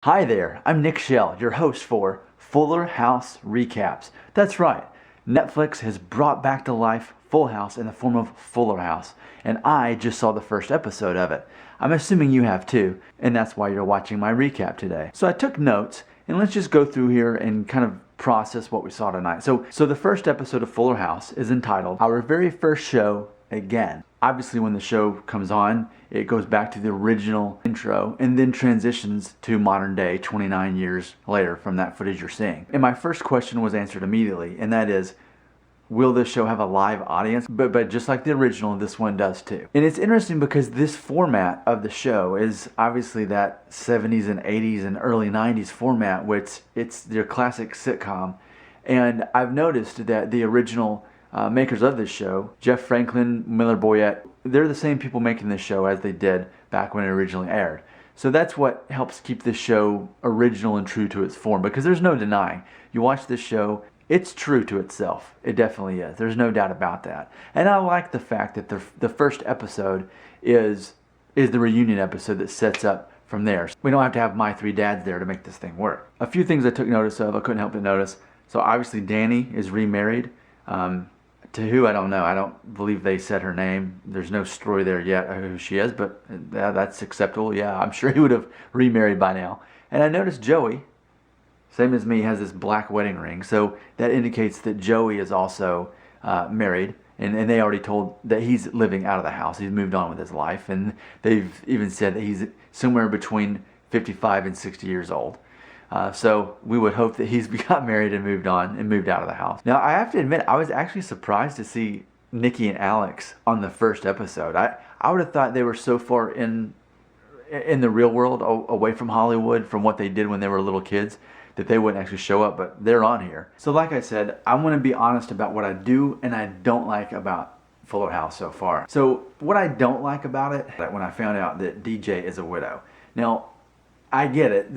Hi there, I'm Nick Shell, your host for Fuller House Recaps. That's right, Netflix has brought back to life Full House in the form of Fuller House, and I just saw the first episode of it. I'm assuming you have too, and that's why you're watching my recap today. So I took notes, and let's just go through here and kind of process what we saw tonight. So the first episode of Fuller House is entitled Our Very First Show Again. Obviously, when the show comes on, it goes back to the original intro and then transitions to modern day 29 years later from that footage you're seeing. And my first question was answered immediately, and that is, will this show have a live audience? But just like the original, this one does too. And it's interesting because this format of the show is obviously that 70s and 80s and early 90s format, which it's their classic sitcom. And I've noticed that the original makers of this show, Jeff Franklin, Miller Boyett, they're the same people making this show as they did back when it originally aired. So that's what helps keep this show original and true to its form, because there's no denying. You watch this show, it's true to itself. It definitely is. There's no doubt about that. And I like the fact that the first episode is the reunion episode that sets up from there. We don't have to have my three dads there to make this thing work. A few things I took notice of, I couldn't help but notice. So obviously Danny is remarried. To who, I don't know. I don't believe they said her name. There's no story there yet who she is, but that's acceptable. Yeah, I'm sure he would have remarried by now. And I noticed Joey, same as me, has this black wedding ring. So that indicates that Joey is also married. And they already told that he's living out of the house. He's moved on with his life. And they've even said that he's somewhere between 55 and 60 years old. So we would hope that he's got married and moved on and moved out of the house. Now, I have to admit, I was actually surprised to see Nikki and Alex on the first episode. I would have thought they were so far in the real world, away from Hollywood, from what they did when they were little kids, that they wouldn't actually show up, but they're on here. So like I said, I want to be honest about what I do and I don't like about Fuller House so far. So what I don't like about it, when I found out that DJ is a widow. Now, I get it,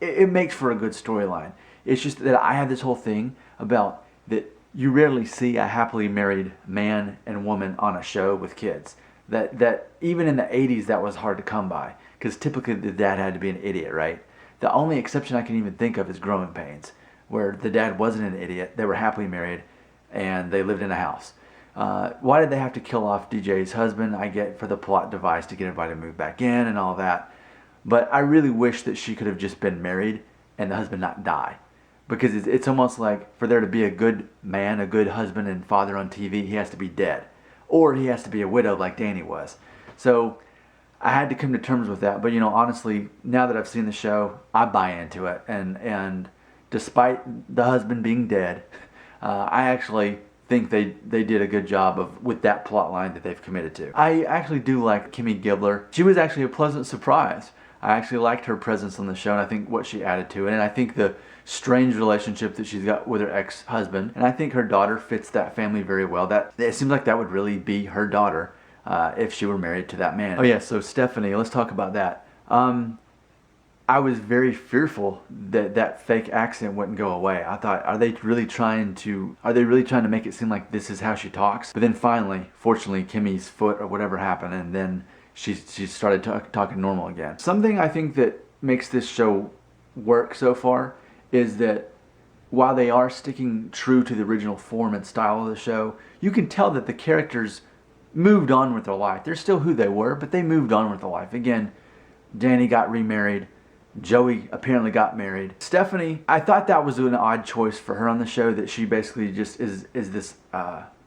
it makes for a good storyline. It's just that I have this whole thing about that you rarely see a happily married man and woman on a show with kids. That even in the 80s that was hard to come by, because typically the dad had to be an idiot, right? The only exception I can even think of is Growing Pains, where the dad wasn't an idiot, they were happily married, and they lived in a house. Why did they have to kill off DJ's husband? I get for the plot device to get everybody to move back in and all that. But I really wish that she could have just been married and the husband not die. Because it's almost like for there to be a good man, a good husband and father on TV, he has to be dead. Or he has to be a widow like Danny was. So I had to come to terms with that. But honestly, now that I've seen the show, I buy into it. And despite the husband being dead, I actually think they did a good job with that plot line that they've committed to. I actually do like Kimmy Gibbler. She was actually a pleasant surprise. I actually liked her presence on the show, and I think what she added to it, and I think the strange relationship that she's got with her ex-husband, and I think her daughter fits that family very well. That it seems like that would really be her daughter if she were married to that man. Oh yeah, so Stephanie, let's talk about that. I was very fearful that fake accent wouldn't go away. I thought, are they really trying to make it seem like this is how she talks? But then finally, fortunately, Kimmy's foot or whatever happened, and then she started talking normal again. Something I think that makes this show work so far is that while they are sticking true to the original form and style of the show, you can tell that the characters moved on with their life. They're still who they were, but they moved on with their life. Again, Danny got remarried. Joey apparently got married. Stephanie, I thought that was an odd choice for her on the show, that she basically just is this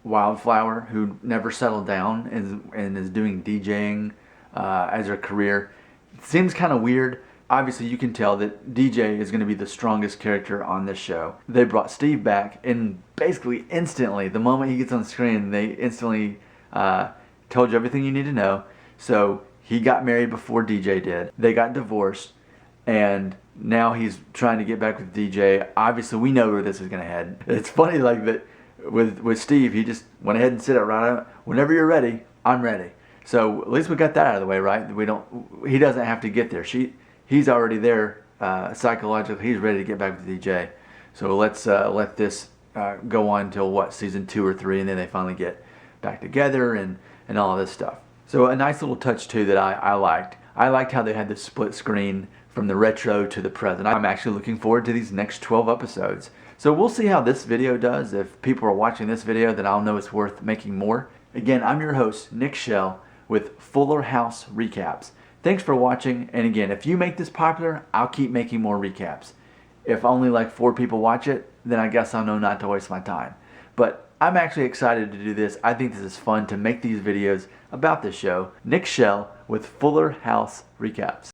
wildflower who never settled down and is doing DJing as her career. It seems kind of weird. Obviously, you can tell that DJ is going to be the strongest character on this show. They brought Steve back, and basically instantly, the moment he gets on the screen, they instantly told you everything you need to know. So he got married before DJ did. They got divorced, and now he's trying to get back with DJ. Obviously, we know where this is going to head. It's funny, like that. With Steve, he just went ahead and said it right out. Whenever you're ready, I'm ready. So at least we got that out of the way, right? He doesn't have to get there. He's already there psychologically. He's ready to get back with DJ. So let's let this go on until season 2 or 3, and then they finally get back together and all of this stuff. So a nice little touch too that I liked. I liked how they had the split screen from the retro to the present. I'm actually looking forward to these next 12 episodes. So we'll see how this video does. If people are watching this video, then I'll know it's worth making more. Again, I'm your host, Nick Shell, with Fuller House Recaps. Thanks for watching, and again, if you make this popular, I'll keep making more recaps. If only like 4 people watch it, then I guess I'll know not to waste my time. But I'm actually excited to do this. I think this is fun to make these videos about this show. Nick Shell with Fuller House Recaps.